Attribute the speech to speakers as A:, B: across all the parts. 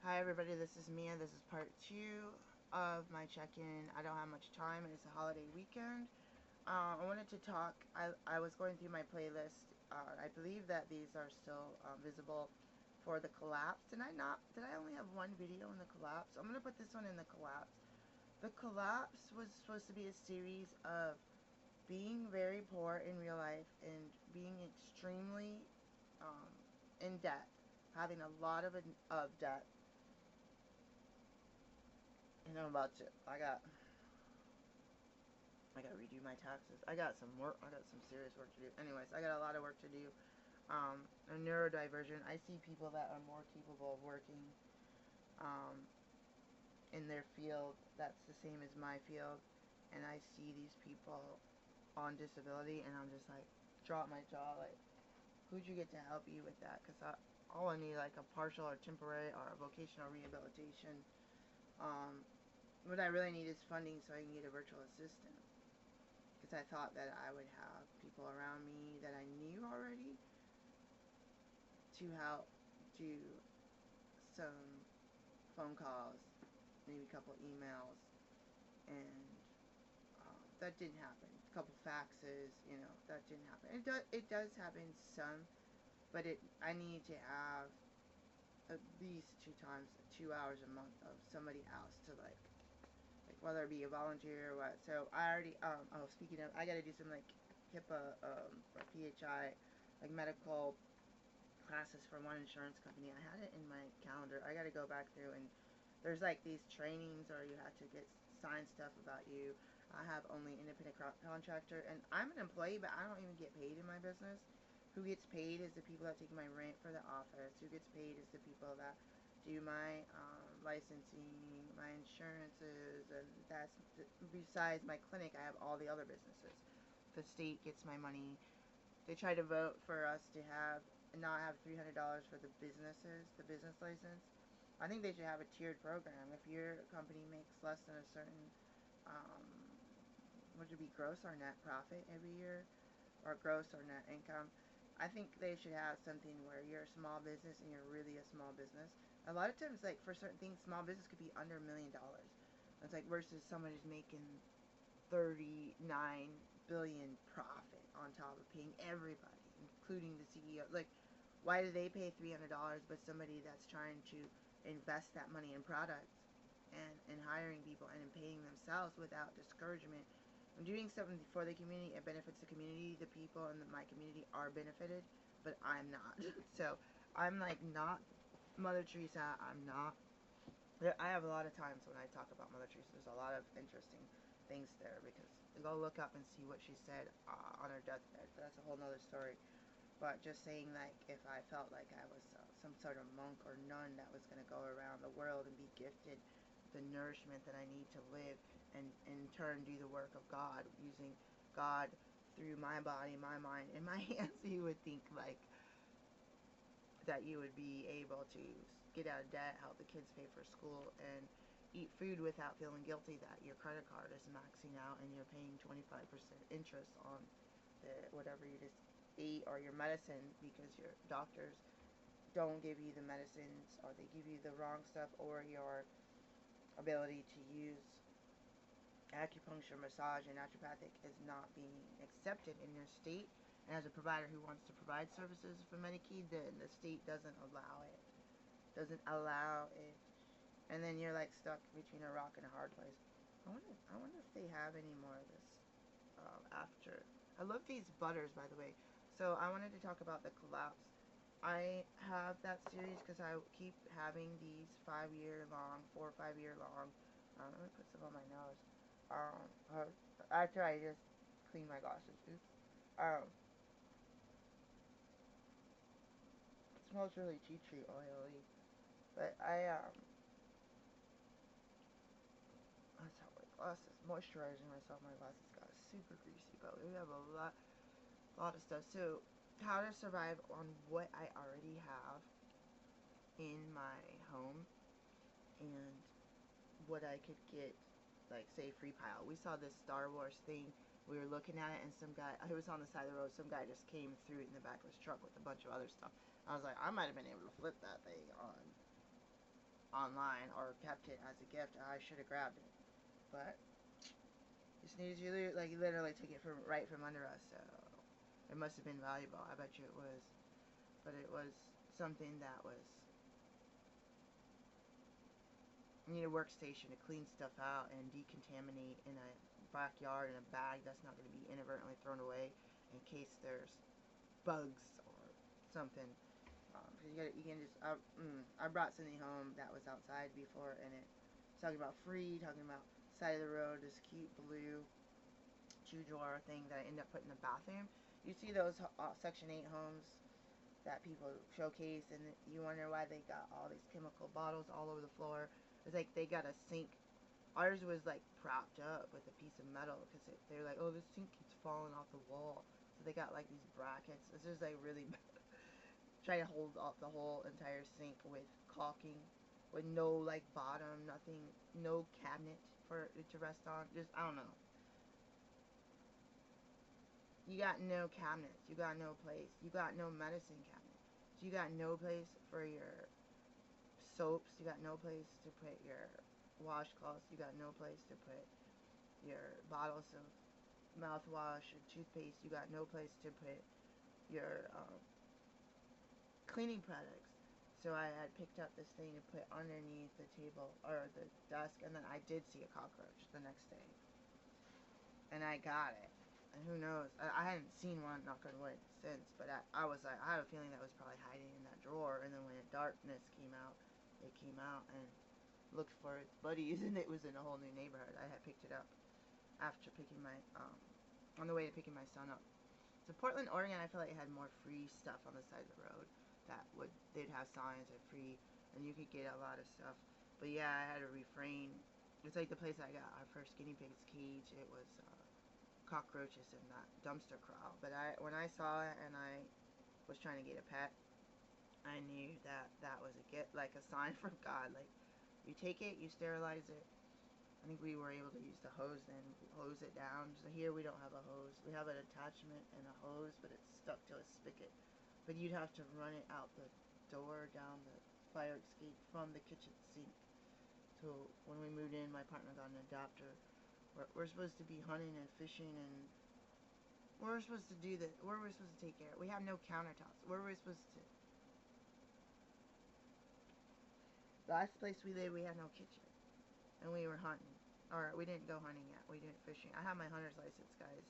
A: Hi everybody, this is Mia. This is part 2 of my check-in. I don't have much time and it's a holiday weekend. I wanted to talk, I was going through my playlist. I believe that these are still visible for the collapse. Did I only have one video in the collapse? I'm going to put this one in the collapse. The collapse was supposed to be a series of being very poor in real life and being extremely in debt, having a lot of debt. And I'm about to, I gotta redo my taxes. I got some serious work to do. Anyways, I got a lot of work to do. A neurodivergent. I see people that are more capable of working in their field that's the same as my field, and I see these people on disability, and I'm just like, drop my jaw, like, who'd you get to help you with that? Because all I need, like, a partial or temporary or a vocational rehabilitation. What I really need is funding so I can get a virtual assistant. Because I thought that I would have people around me that I knew already to help do some phone calls, maybe a couple emails, and that didn't happen. A couple faxes, that didn't happen. It does happen some, but I need to have at least 2 hours a month of somebody else to like whether it be a volunteer or what. So I already speaking of, I got to do some like HIPAA or PHI, like medical classes for one insurance company. I had it in my calendar. I got to go back through, and there's like these trainings, or you have to get signed stuff about you. I have only independent contractor, and I'm an employee, but I don't even get paid in my business. Who gets paid is the people that take my rent for the office. Who gets paid is the people that do my licensing, my insurances, and that's besides my clinic. I have all the other businesses. The state gets my money. They try to vote for us to not have $300 for the businesses, the business license. I think they should have a tiered program. If your company makes less than a certain, would it be gross or net profit every year, or gross or net income, I think they should have something where you're a small business and you're really a small business. A lot of times, like for certain things, small business could be under $1 million. It's like versus someone who's making 39 billion profit on top of paying everybody, including the CEO. Like, why do they pay $300, but somebody that's trying to invest that money in products and hiring people and in paying themselves without discouragement and doing something for the community, it benefits the community. The people in my community are benefited, but I'm not. So I'm like not Mother Teresa. I'm not. I have a lot of times when I talk about Mother Teresa, there's a lot of interesting things there, because go look up and see what she said on her deathbed. That's a whole nother story. But just saying, like, if I felt like I was some sort of monk or nun that was going to go around the world and be gifted the nourishment that I need to live, and in turn do the work of God, using God through my body, my mind, and my hands, you would think like that you would be able to get out of debt, help the kids pay for school, and eat food without feeling guilty that your credit card is maxing out and you're paying 25% interest on whatever you just ate, or your medicine, because your doctors don't give you the medicines, or they give you the wrong stuff, or your ability to use acupuncture, massage, and naturopathic is not being accepted in your state. And as a provider who wants to provide services for Medicaid, the state doesn't allow it. And then you're like stuck between a rock and a hard place. I wonder if they have any more of this after. I love these butters, by the way. So I wanted to talk about the collapse. I have that series because I keep having these 4 or 5 year long. Let me put some on my nose. After I just clean my glasses. Oops. It smells really tea tree oily. But that's how my glasses, moisturizing myself. My glasses got super greasy, but we have a lot of stuff. So, how to survive on what I already have in my home, and what I could get, like, say, free pile. We saw this Star Wars thing. We were looking at it, and some guy, it was on the side of the road, some guy just came through it in the back of his truck with a bunch of other stuff. I was like, I might have been able to flip that thing online or kept it as a gift. I should have grabbed it, but just needed you like literally took it from right from under us. So it must have been valuable. I bet you it was, but it was something that was. You need a workstation to clean stuff out and decontaminate in a backyard in a bag that's not going to be inadvertently thrown away in case there's bugs or something. You can just. I brought something home that was outside before, and it talking about free, talking about side of the road, this cute blue shoe drawer thing that I end up putting in the bathroom. You see those Section 8 homes that people showcase, and you wonder why they got all these chemical bottles all over the floor. It's like they got a sink. Ours was like propped up with a piece of metal because they're like, oh, this sink keeps falling off the wall. So they got like these brackets. This is like really trying to hold up the whole entire sink with caulking, with no like bottom, nothing, no cabinet for it to rest on. Just I don't know. You got no cabinets. You got no place. You got no medicine cabinet. You got no place for your soaps. You got no place to put your washcloths. You got no place to put your bottles of mouthwash or toothpaste. You got no place to put your cleaning products. So I had picked up this thing to put underneath the table or the desk, and then I did see a cockroach the next day. And I got it. And who knows? I hadn't seen one, knock on wood, since, but I was like, I had a feeling that was probably hiding in that drawer, and then when darkness came out, it came out and looked for its buddies, and it was in a whole new neighborhood. I had picked it up after picking my, on the way to picking my son up. So Portland, Oregon, I feel like it had more free stuff on the side of the road that they'd have signs of free, and you could get a lot of stuff. But yeah, I had to refrain. It's like the place I got our first guinea pig's cage. It was cockroaches in that dumpster corral. But when I saw it and I was trying to get a pet, I knew that that was like a sign from God. Like, you take it, you sterilize it. I think we were able to use the hose then, hose it down. So here we don't have a hose. We have an attachment and a hose, but it's stuck to a spigot. But you'd have to run it out the door, down the fire escape from the kitchen sink. So when we moved in, my partner got an adapter. We're supposed to be hunting and fishing, and we're supposed to do that. Where we're supposed to take care of. We have no countertops. Where we're supposed to. The last place we lived, we had no kitchen, and we were hunting. Or we didn't go hunting yet. We didn't fishing. I have my hunter's license, guys.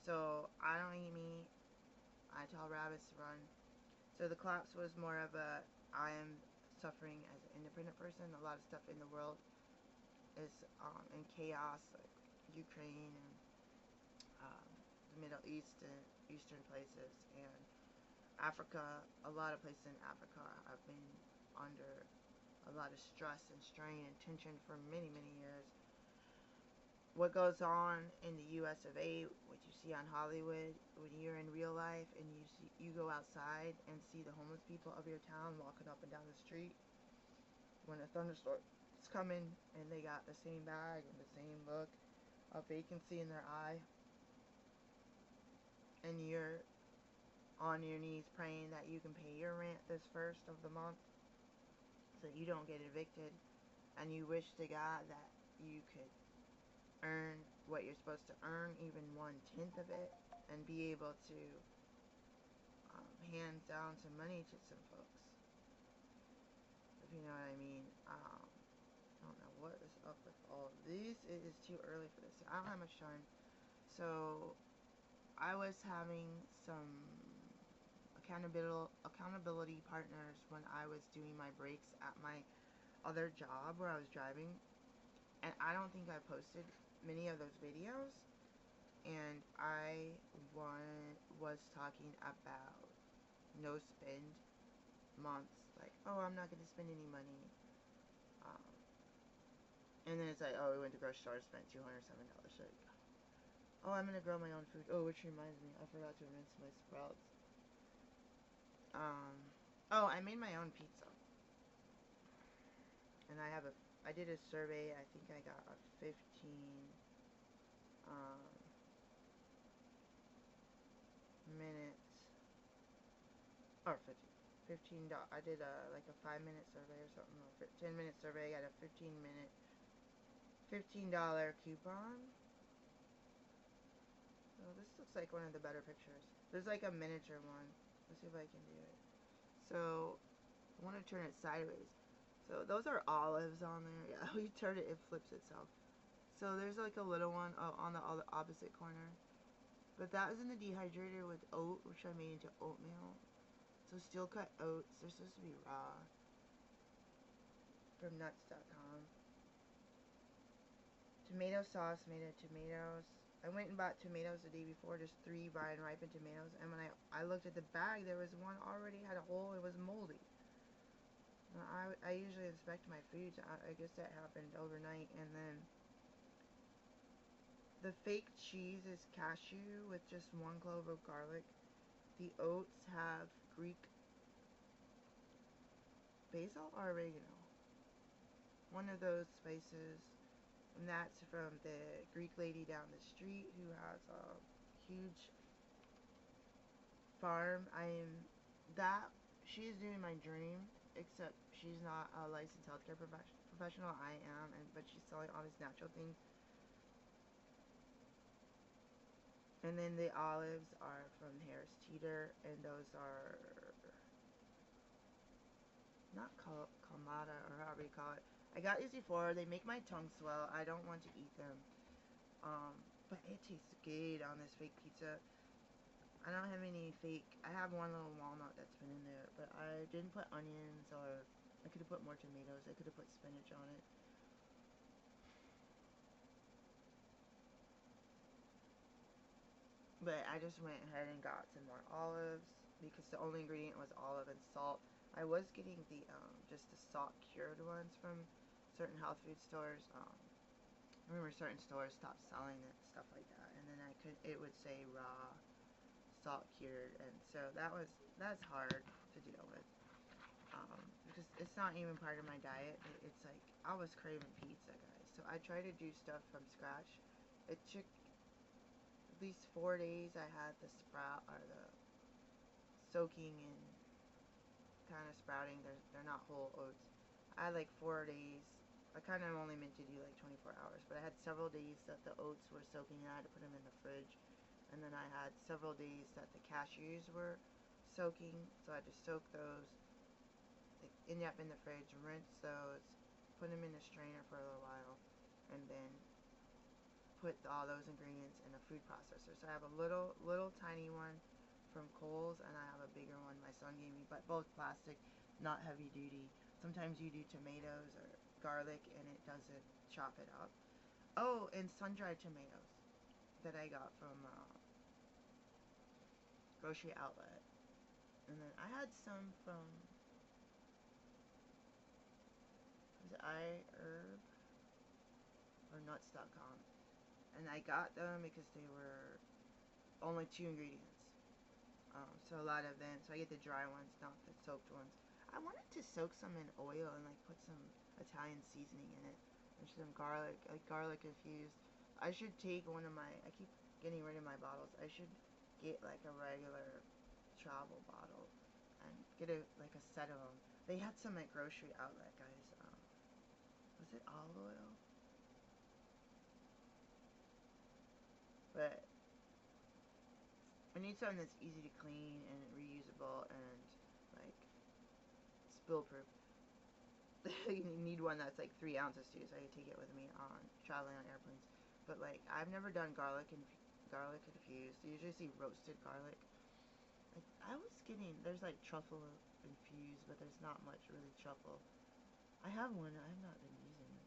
A: So I don't eat meat. I tell rabbits to run. So the collapse was more of a, I am suffering as an independent person. A lot of stuff in the world is in chaos, like Ukraine and the Middle East and Eastern places, and Africa. A lot of places in Africa have been under a lot of stress and strain and tension for many, many years. What goes on in the US of A, what you see on Hollywood, when you're in real life and you go outside and see the homeless people of your town walking up and down the street when a thunderstorm is coming, and they got the same bag and the same look of vacancy in their eye, and you're on your knees praying that you can pay your rent this first of the month so that you don't get evicted, and you wish to God that you could earn what you're supposed to earn, even 1/10 of it, and be able to hand down some money to some folks, if you know what I mean. I don't know what is up with all of these. It is too early for this. I don't have much time. So I was having some accountability partners when I was doing my breaks at my other job where I was driving, and I don't think I posted many of those videos, and I was talking about no spend months, like, oh, I'm not going to spend any money, and then it's like, oh, we went to the grocery store, spent $207, like, oh, I'm going to grow my own food. Oh, which reminds me, I forgot to rinse my sprouts. Oh, I made my own pizza, and I did a survey. I think I got a 15 minutes, or 15, $15. I did like a 5-minute survey or something, or 10-minute survey. I got a 15-minute $15 coupon. So this looks like one of the better pictures. There's like a miniature one. Let's see if I can do it. So I want to turn it sideways. So those are olives on there. Yeah, you turn it, it flips itself. So there's like a little one on the opposite corner. But that was in the dehydrator with oat, which I made into oatmeal. So steel cut oats. They're supposed to be raw. From nuts.com. Tomato sauce made of tomatoes. I went and bought tomatoes the day before, just 3 vine ripened tomatoes. And when I looked at the bag, there was one already had a hole. It was moldy. I usually inspect my foods. I guess that happened overnight. And then the fake cheese is cashew with just 1 clove of garlic. The oats have Greek basil or oregano. One of those spices. And that's from the Greek lady down the street who has a huge farm. She's doing my dream, except she's not a licensed healthcare professional. I am, but she's selling all these natural things. And then the olives are from Harris Teeter, and those are not Kamada or however you call it. I got these before. They make my tongue swell. I don't want to eat them. But it tastes good on this fake pizza. I don't have any fake. I have one little walnut that's been in there, but I didn't put onions, or I could have put more tomatoes. I could have put spinach on it. But I just went ahead and got some more olives because the only ingredient was olive and salt. I was getting the just the salt cured ones from certain health food stores. I remember certain stores stopped selling it, stuff like that, and then it would say raw, salt cured, and so that's hard to deal with because it's not even part of my diet. It's like I was craving pizza, guys, so I try to do stuff from scratch. It took at least 4 days. I had the sprout or the soaking and kind of sprouting. They're not whole oats. I had like 4 days. I kind of only meant to do like 24 hours, but I had several days that the oats were soaking. I had to put them in the fridge, and then I had several days that the cashews were soaking, so I had to soak those. They end up in the fridge, rinse those, put them in the strainer for a little while, and then put all those ingredients in a food processor. So I have a little tiny one from Kohl's, and I have a bigger one my son gave me, but both plastic, not heavy duty. Sometimes you do tomatoes or garlic and it doesn't chop it up. Oh, and sun-dried tomatoes that I got from grocery outlet. And then I had some from, was it iHerb or nuts.com. And I got them because they were only 2 ingredients. So a lot of them, so I get the dry ones, not the soaked ones. I wanted to soak some in oil and like put some Italian seasoning in it. And some garlic, like garlic infused. I should take one of my, I keep getting rid of my bottles. I should get like a regular travel bottle and get like a set of them. They had some at grocery outlet, guys. Was it olive oil? But I need something that's easy to clean and reusable and like spill proof. You need one that's like 3 ounces too, so I can take it with me on traveling on airplanes. But like I've never done garlic infused. I usually see roasted garlic. I was getting, there's like truffle infused, but there's not much really truffle. I have one. I have not been using it.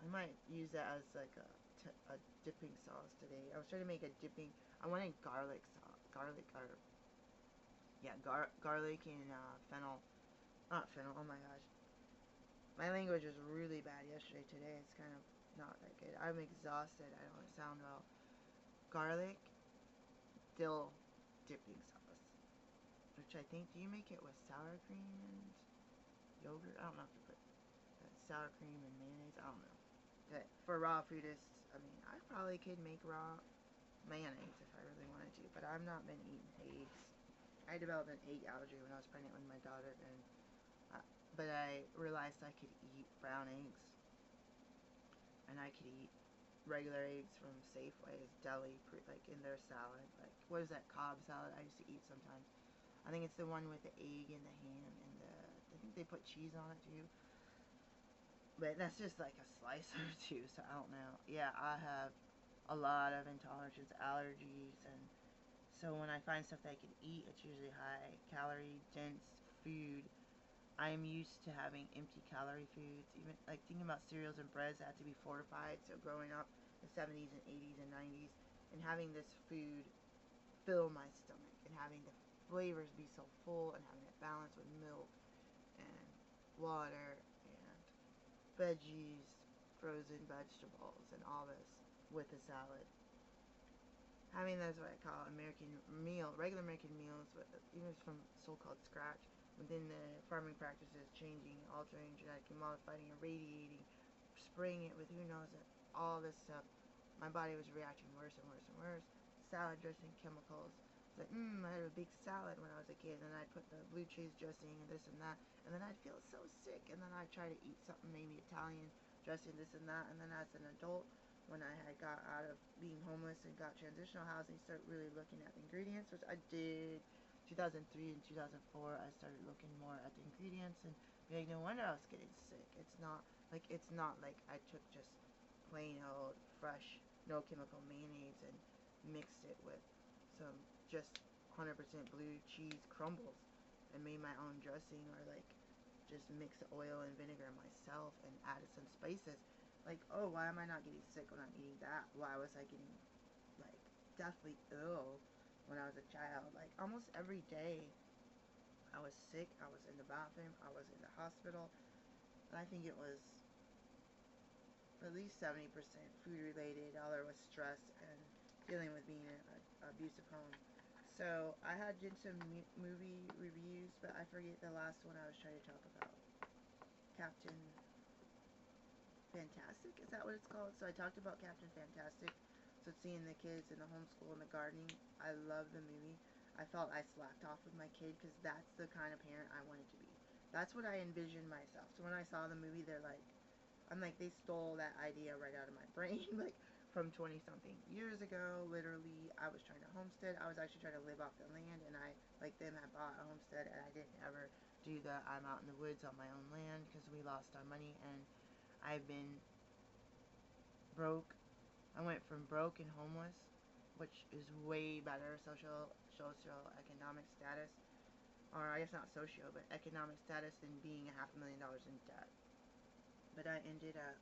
A: I might use that as like a dipping sauce today. I was trying to make a dipping. I wanted garlic sauce, garlic and fennel. Not fennel. Oh my gosh, my language was really bad yesterday. Today it's kind of not that good. I'm exhausted. I don't sound well. Garlic, dill, dipping sauce, which I think, do you make it with sour cream and yogurt? I don't know if you put sour cream and mayonnaise. I don't know. But for raw foodists, I mean, I probably could make raw mayonnaise if I really wanted to, but I've not been eating eggs. I developed an egg allergy when I was pregnant with my daughter, and but I realized I could eat brown eggs, and I could eat regular eggs from Safeway's deli, like in their salad. Like, what is that Cobb salad I used to eat sometimes? I think it's the one with the egg and the ham and I think they put cheese on it too. But that's just like a slice or two, so I don't know. Yeah, I have a lot of intolerances, allergies, and so when I find stuff that I can eat, it's usually high calorie, dense food. I am used to having empty calorie foods, even like thinking about cereals and breads that have to be fortified. So growing up in the 70s and 80s and 90s and having this food fill my stomach and having the flavors be so full and having it balanced with milk and water and veggies, frozen vegetables, and all this with a salad. Having those what I call American meal, regular American meals, even from so-called scratch, within the farming practices, changing, altering, genetically modifying, irradiating, spraying it with who knows it, all this stuff. My body was reacting worse and worse and worse. Salad dressing, chemicals. It's like, I had a big salad when I was a kid, and I'd put the blue cheese dressing and this and that, and then I'd feel so sick, and then I'd try to eat something, maybe Italian dressing, this and that, and then as an adult, when I had got out of being homeless and got transitional housing, started really looking at the ingredients, which I did 2003 and 2004. I started looking more at the ingredients and be like, no wonder I was getting sick. It's not like I took just plain old fresh no chemical mayonnaise and mixed it with some just 100% blue cheese crumbles and made my own dressing, or like just mixed oil and vinegar myself and added some spices. Like, oh, why am I not getting sick when I'm eating that? Why was I getting, like, deathly ill when I was a child? Like, almost every day I was sick, I was in the bathroom, I was in the hospital, and I think it was at least 70% food related. Other was stress and dealing with being in an abusive home. So I did some movie reviews, but I forget the last one I was trying to talk about. Captain Fantastic? Is that what it's called? So I talked about Captain Fantastic. So seeing the kids in the homeschool and the gardening, I love the movie. I felt I slacked off with my kid because that's the kind of parent I wanted to be. That's what I envisioned myself. So when I saw the movie, I'm like, they stole that idea right out of my brain. Like, from 20-something years ago, literally, I was trying to homestead. I was actually trying to live off the land, and I, like them, had bought a homestead, and I didn't ever do the I'm out in the woods on my own land because we lost our money, and I've been broke. I went from broke and homeless, which is way better socio-economic status, or I guess not socio, but economic status, than being $500,000 in debt. But I ended up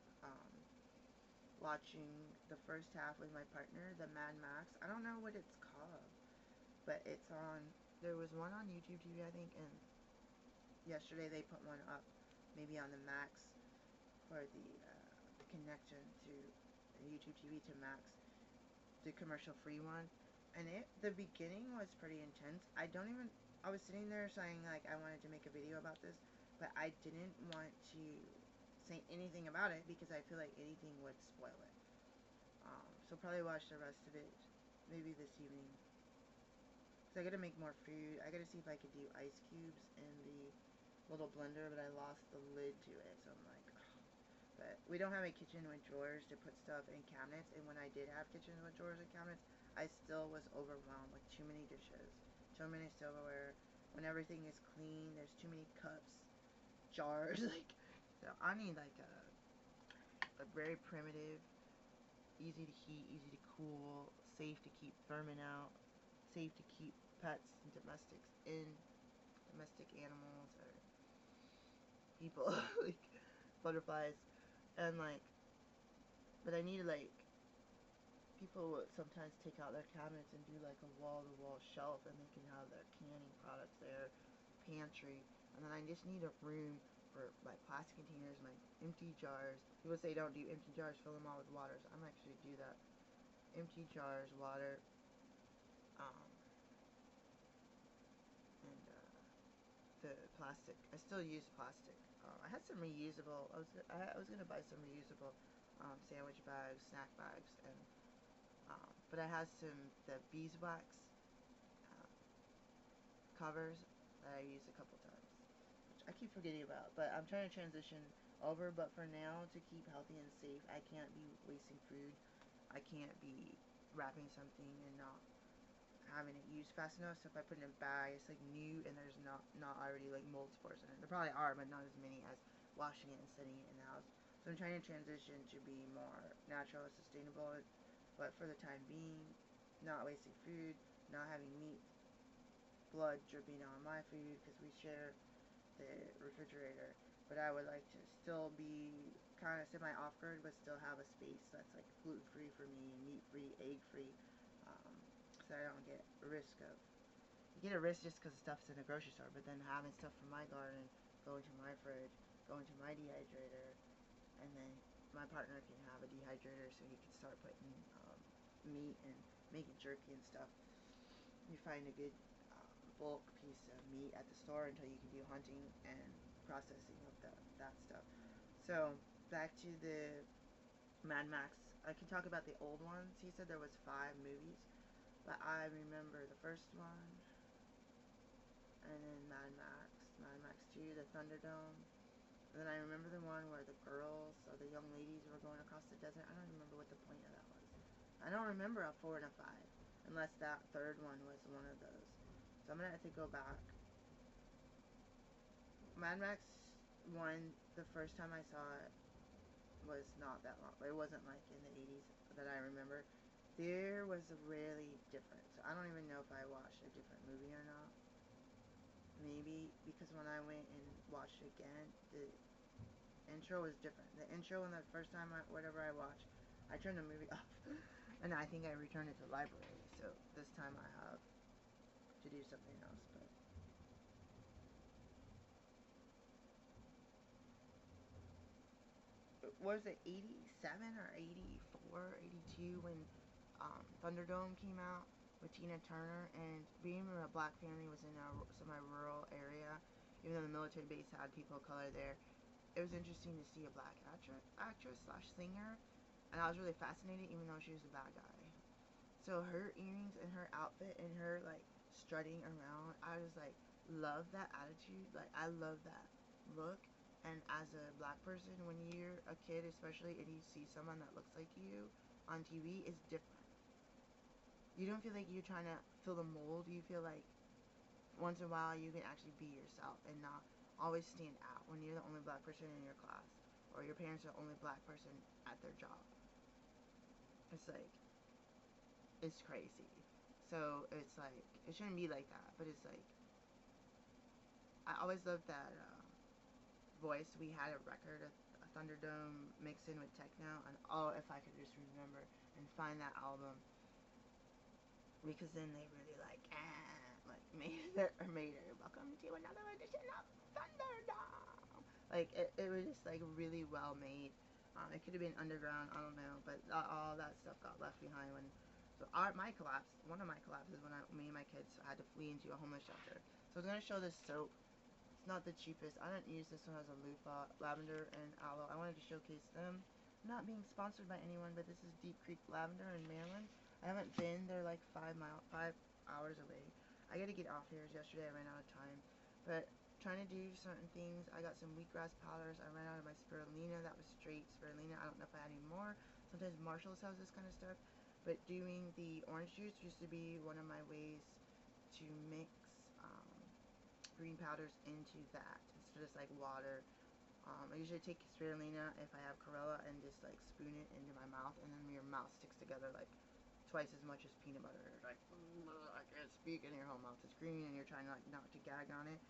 A: watching the first half with my partner, the Mad Max. I don't know what it's called, but it's on. There was one on YouTube TV, I think, and yesterday they put one up, maybe on the Max, for the connection to YouTube TV to Max, the commercial-free one. And the beginning was pretty intense. I was sitting there saying, like, I wanted to make a video about this, but I didn't want to say anything about it because I feel like anything would spoil it. So probably watch the rest of it maybe this evening. So I gotta make more food. I gotta see if I could do ice cubes in the little blender, but I lost the lid to it, so I'm like, ugh. But we don't have a kitchen with drawers to put stuff in cabinets, and when I did have kitchens with drawers and cabinets, I still was overwhelmed with too many dishes, too many silverware. When everything is clean, there's too many cups, jars, like, so I need like a very primitive, easy to heat, easy to cool, safe to keep vermin out, safe to keep pets and domestics in, domestic animals or people, like butterflies, and like, but I need like, people would sometimes take out their cabinets and do like a wall-to-wall shelf, and they can have their canning products there, pantry, and then I just need a room for my plastic containers, my empty jars. People say don't do empty jars, fill them all with water, so I'm actually do that. Empty jars, water, and the plastic. I still use plastic. I had some reusable. I was gonna buy some reusable sandwich bags, snack bags, and but I had some the beeswax covers that I used a couple times, which I keep forgetting about. But I'm trying to transition over. But for now, to keep healthy and safe, I can't be wasting food. I can't be wrapping something and not having it used fast enough. So if I put it in a bag, it's like new and there's not already like mold spores in it. There probably are, but not as many as washing it and setting it in the house. So I'm trying to transition to be more natural and sustainable. But for the time being, not wasting food, not having meat, blood dripping on my food because we share the refrigerator. But I would like to still be kind of semi off grid, but still have a space that's like gluten free for me, meat free, egg free, so I don't get a risk of. You get a risk just because stuff's in the grocery store, but then having stuff from my garden going to my fridge, going to my dehydrator, and then my partner can have a dehydrator so he can start putting meat and making jerky and stuff. You find a good bulk piece of meat at the store until you can do hunting and processing of that stuff. So back to the Mad Max. I can talk about the old ones. He said there was 5 movies, but I remember the first one, and then Mad Max 2, the Thunderdome. And then I remember the one where the girls or the young ladies were going across the desert. I don't remember what the point of that was. I don't remember a 4 and a 5, unless that third one was one of those. So I'm gonna have to go back. Mad Max 1, the first time I saw it, was not that long. It wasn't like in the 80s that I remember. There was really different. So I don't even know if I watched a different movie or not. Maybe because when I went and watched it again, the intro was different. The intro and the first time whatever I watched, I turned the movie off. And I think I returned it to the library. So this time I have to do something else. But was it 87 or 84, 82 when Thunderdome came out with Tina Turner, and being a black family was in a semi-rural area, even though the military base had people of color there, it was interesting to see a black actress slash singer, and I was really fascinated even though she was a bad guy. So her earrings and her outfit and her like strutting around, I was like, love that attitude, like I love that look. And as a black person, when you're a kid especially and you see someone that looks like you on TV, it's different. You don't feel like you're trying to fill the mold. You feel like once in a while you can actually be yourself and not always stand out when you're the only black person in your class or your parents are the only black person at their job. It's like, it's crazy. So it's like, it shouldn't be like that, but it's like, I always loved that voice. We had a record, a Thunderdome mixed in with techno, and oh, if I could just remember and find that album, because then they really like made it. Welcome to another edition of Thunderdome. Like it was just like really well made. It could have been underground, I don't know, but all that stuff got left behind when. So one of my collapses when me and my kids had to flee into a homeless shelter. So I was gonna show this soap. It's not the cheapest. I didn't use this one as a loofah, lavender and aloe. I wanted to showcase them. I'm not being sponsored by anyone, but this is Deep Creek Lavender in Maryland. I haven't been. They're like 5 hours away. I gotta get off here. Yesterday I ran out of time, but trying to do certain things. I got some wheatgrass powders. I ran out of my spirulina. That was straight spirulina. I don't know if I had any more. Sometimes Marshalls has this kind of stuff, but doing the orange juice used to be one of my ways to mix green powders into that instead of just like water. I usually take spirulina if I have chlorella and just like spoon it into my mouth, and then your mouth sticks together like twice as much as peanut butter. Like I can't speak, and your whole mouth is green, and you're trying to like not to gag on it.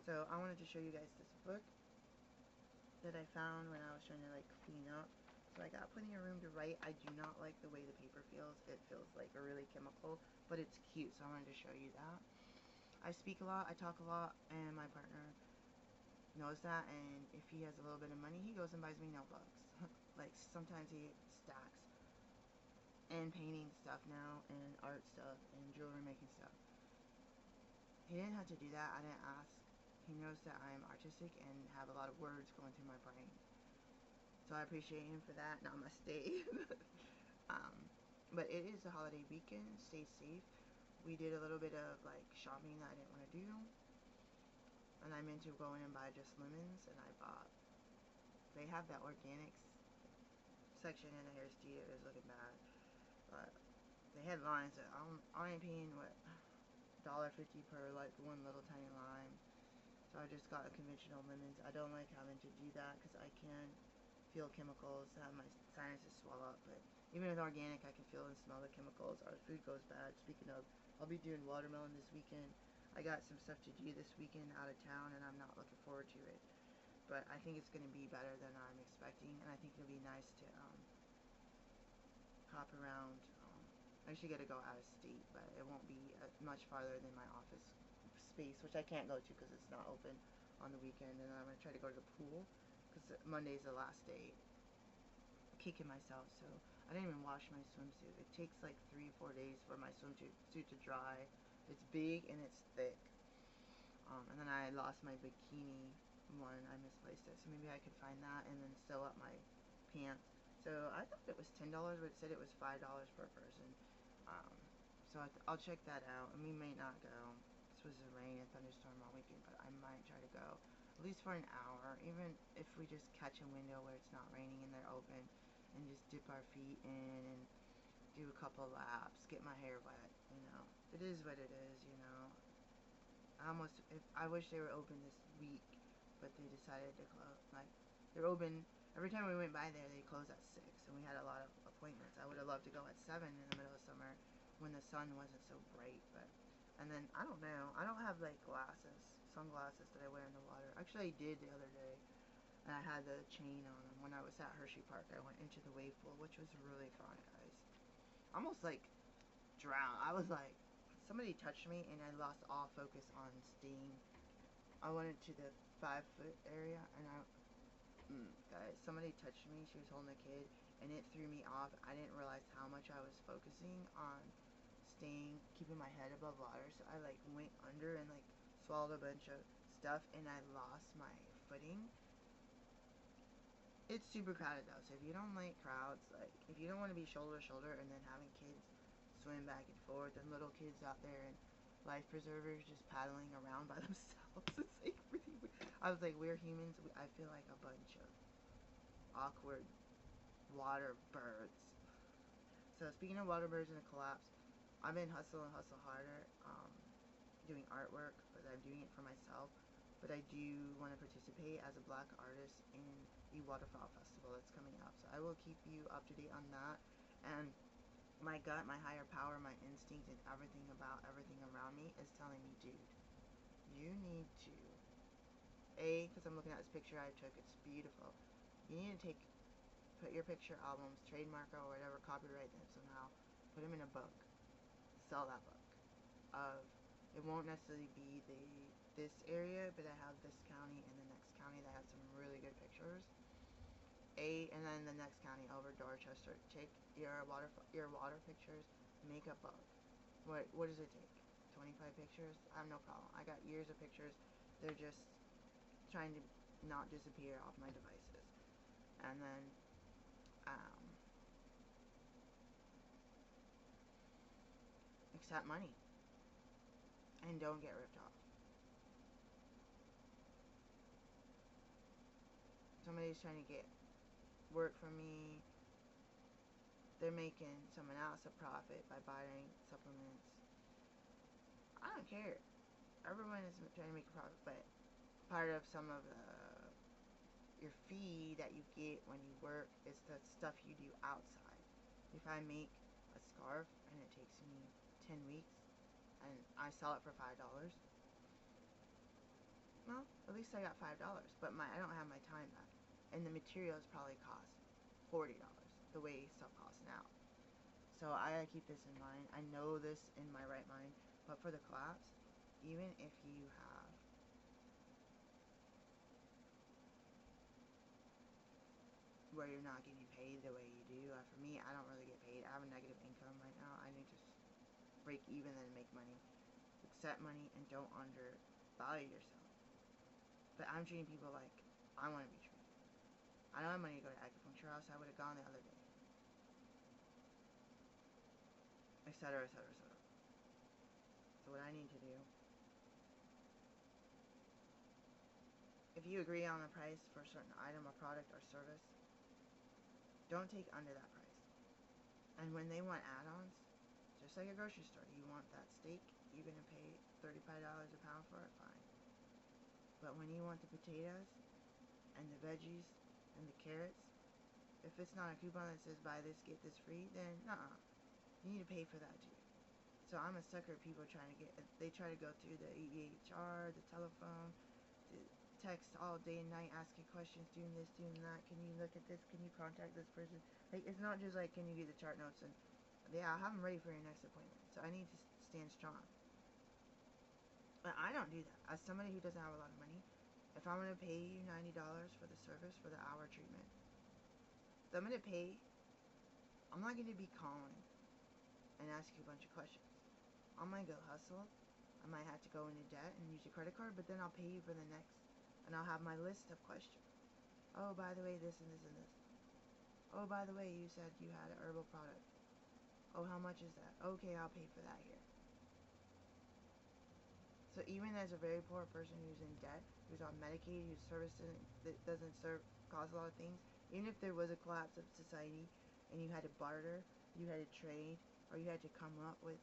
A: So I wanted to show you guys this book that I found when I was trying to like clean up. So I got plenty of room to write. I do not like the way the paper feels. It feels like a really chemical, but it's cute. So I wanted to show you that. I speak a lot, I talk a lot, and my partner knows that, and if he has a little bit of money, he goes and buys me notebooks. Like, sometimes he stacks, and painting stuff now, and art stuff, and jewelry making stuff. He didn't have to do that, I didn't ask. He knows that I am artistic and have a lot of words going through my brain. So I appreciate him for that. Namaste. But it is a holiday weekend. Stay safe. we did a little bit of like shopping that I didn't want to do, and I meant to go in and buy just lemons, and I bought. They have that organics section in the Harris Teeter. It was looking bad, but they had limes that I ain't paying what $1.50 per like one little tiny lime. So I just got a conventional lemons. I don't like having to do that because I can feel chemicals, have my sinuses swell up. But even with organic, I can feel and smell the chemicals. Our food goes bad. Speaking of, I'll be doing watermelon this weekend. I got some stuff to do this weekend out of town, and I'm not looking forward to it. But I think it's going to be better than I'm expecting, and I think it'll be nice to hop around. I actually got to go out of state, but it won't be much farther than my office space, which I can't go to because it's not open on the weekend. And I'm going to try to go to the pool because Monday's the last day. I'm kicking myself, so I didn't even wash my swimsuit. It takes like 3 or 4 days for my swimsuit to dry. It's big and it's thick. And then I lost my bikini one. I misplaced it, so maybe I could find that and then sew up my pants. So I thought it was $10, but it said it was $5 per person. So I'll check that out, and we may not go. This was a rain and thunderstorm all weekend, but I might try to go at least for an hour, even if we just catch a window where it's not raining and they're open, and just dip our feet in and do a couple laps, get my hair wet. It is what it is. I wish they were open this week, but they decided to close. Like, they're open every time we went by there. They close at 6, and we had a lot of appointments. I would have loved to go at 7 in the middle of summer when the sun wasn't so bright. And then I don't know. I don't have like sunglasses that I wear in the water. Actually, I did the other day, and I had the chain on them when I was at Hershey Park. I went into the wave pool, which was really fun, guys. Almost like drowned. I was like, somebody touched me, and I lost all focus on staying. I went into the 5-foot area, and guys, somebody touched me. She was holding a kid, and it threw me off. I didn't realize how much I was focusing on keeping my head above water. So I like went under and like swallowed a bunch of stuff, and I lost my footing. It's super crowded though, so if you don't like crowds, like if you don't want to be shoulder to shoulder and then having kids swim back and forth and little kids out there and life preservers just paddling around by themselves, it's like really weird. I was like, we're humans. I feel like a bunch of awkward water birds. So speaking of water birds and the collapse, I've been hustle harder, doing artwork, but I'm doing it for myself. But I do want to participate as a black artist in the Waterfowl Festival that's coming up. So I will keep you up to date on that. And my gut, my higher power, my instinct, and everything about everything around me is telling me, dude, you need to, because I'm looking at this picture I took, it's beautiful. You need to put your picture albums, trademark or whatever, copyright them somehow, put them in a book, sell that book. It won't necessarily be this area, but I have this county and the next county that has some really good pictures. And then the next county over Dorchester. Take your water pictures, make a book. What does it take? 25 pictures? I have no problem. I got years of pictures. They're just trying to not disappear off my devices. And then accept money and don't get ripped off. Somebody's trying to get work from me. They're making someone else a profit by buying supplements. I don't care. Everyone is trying to make a profit, but part of some of your fee that you get when you work is the stuff you do outside. If I make a scarf and it takes me 10 weeks and I sell it for $5, well, at least I got $5, but I don't have my time back. And the materials probably cost $40, the way stuff costs now. So I gotta keep this in mind. I know this in my right mind, but for the collapse, even if you have where you're not getting paid the way you do, for me, I don't really get paid. I have a negative income right now. I need to break even and make money. Accept money and don't undervalue yourself. But I'm treating people like I want to be treated. I don't have money to go to acupuncture house. I would have gone the other day. Etc., etc., etc. So what I need to do, if you agree on a price for a certain item or product or service, don't take under that price. And when they want add-ons, just like a grocery store, you want that steak, you're going to pay $35 a pound for it, fine. But when you want the potatoes and the veggies and the carrots, if it's not a coupon that says buy this, get this free, then you need to pay for that too. So I'm a sucker at people they try to go through the EHR, the telephone, the text all day and night asking questions, doing this, doing that, can you look at this, can you contact this person? Like, it's not just like, can you get the chart notes, and I'll have them ready for your next appointment. So I need to stand strong. But I don't do that. As somebody who doesn't have a lot of money, if I'm going to pay you $90 for the service, for the hour treatment, so I'm going to pay, I'm not going to be calling and ask you a bunch of questions. I'm going to go hustle. I might have to go into debt and use your credit card, but then I'll pay you for the next, and I'll have my list of questions. Oh, by the way, this and this and this. Oh, by the way, you said you had an herbal product. Oh, how much is that? Okay, I'll pay for that here. So even as a very poor person who's in debt, who's on Medicaid, whose service doesn't cause a lot of things, even if there was a collapse of society and you had to barter, you had to trade, or you had to come up with,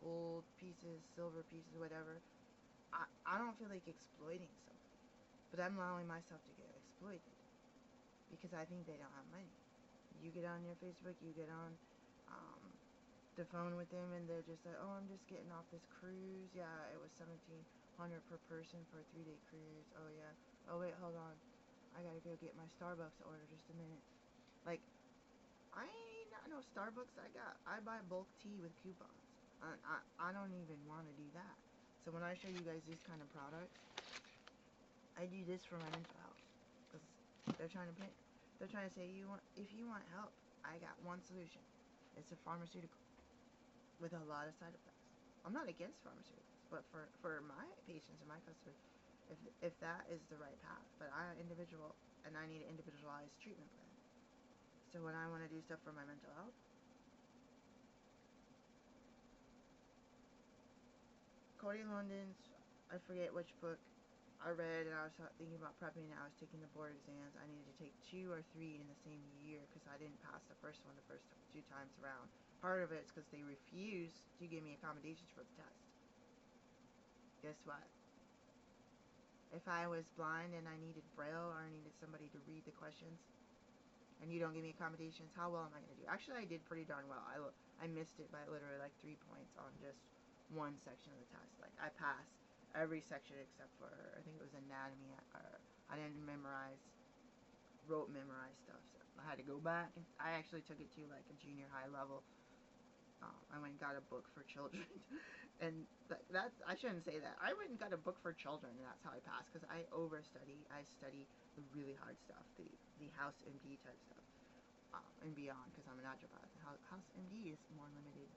A: gold pieces, silver pieces, whatever, I don't feel like exploiting somebody. But I'm allowing myself to get exploited because I think they don't have money. You get on your Facebook, you get on the phone with them, and they're just like, oh, I'm just getting off this cruise. Yeah, it was $1,700 per person for a 3-day cruise. Oh, yeah. Oh, wait, hold on. I gotta go get my Starbucks order just a minute. Like, I ain't not no Starbucks. I buy bulk tea with coupons. I don't even want to do that. So when I show you guys these kind of products, I do this for my mental health. Because they're trying to say, if you want help, I got one solution. It's a pharmaceutical with a lot of side effects. I'm not against pharmaceuticals, but for my patients and my customers, if that is the right path, but I'm an individual and I need an individualized treatment plan. So when I want to do stuff for my mental health, Cody London's, I forget which book I read, and I was thinking about prepping, and I was taking the board exams. I needed to take 2 or 3 in the same year because I didn't pass the first one the first 2 times around. Part of it's because they refused to give me accommodations for the test. Guess what? If I was blind and I needed Braille or I needed somebody to read the questions, and you don't give me accommodations, how well am I going to do? Actually, I did pretty darn well. I missed it by literally like 3 points on just one section of the test. Like, I passed every section except for, I think it was anatomy, or I didn't memorize stuff, so I had to go back, and I actually took it to like a junior high level. I went and got a book for children, and that's, I shouldn't say that. I went and got a book for children, and that's how I passed, because I overstudy. I study the really hard stuff, the House MD type stuff, and beyond, because I'm a naturopath. House MD is more limited.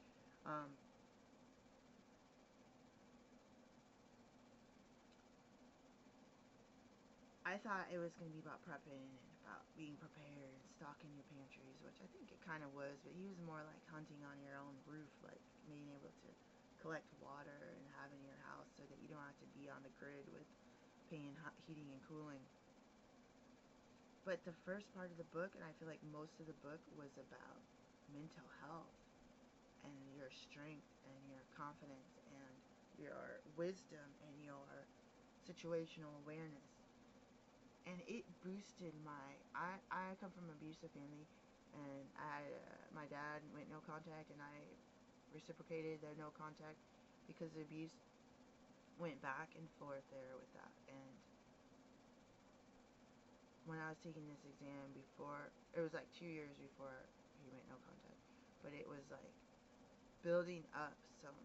A: I thought it was going to be about prepping and about being prepared and stocking your pantries, which I think it kind of was, but he was more like hunting on your own roof, like being able to collect water and have in your house so that you don't have to be on the grid with paying heating and cooling. But the first part of the book, and I feel like most of the book, was about mental health and your strength and your confidence and your wisdom and your situational awareness. And it boosted I come from an abusive family, and my dad went no contact, and I reciprocated the no contact because the abuse went back and forth there with that. And when I was taking this exam before, it was like 2 years before he went no contact, but it was like building up some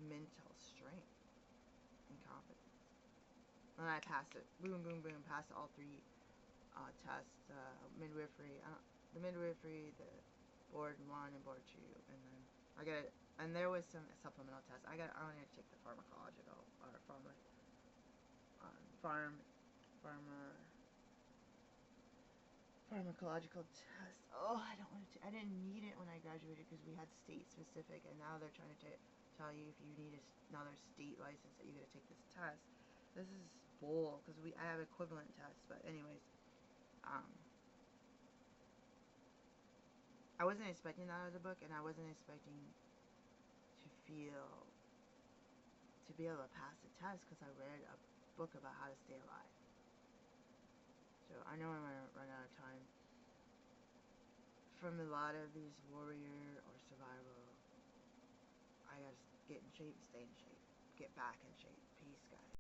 A: mental strength and confidence. And I passed it, boom, boom, boom, passed all 3 tests, midwifery, the midwifery, the board 1 and board 2, and then I got it, and there was some supplemental tests. I wanted to take the pharmacological, or pharmacological test. Oh, I didn't need it when I graduated because we had state specific, and now they're trying to tell you if you need another state license that you got to take this test. This is bull, because I have equivalent tests. But anyways, I wasn't expecting that out of the book, and I wasn't expecting to be able to pass the test, because I read a book about how to stay alive. So I know I'm going to run out of time. From a lot of these warrior or survival, I gotta get in shape, stay in shape, get back in shape. Peace, guys.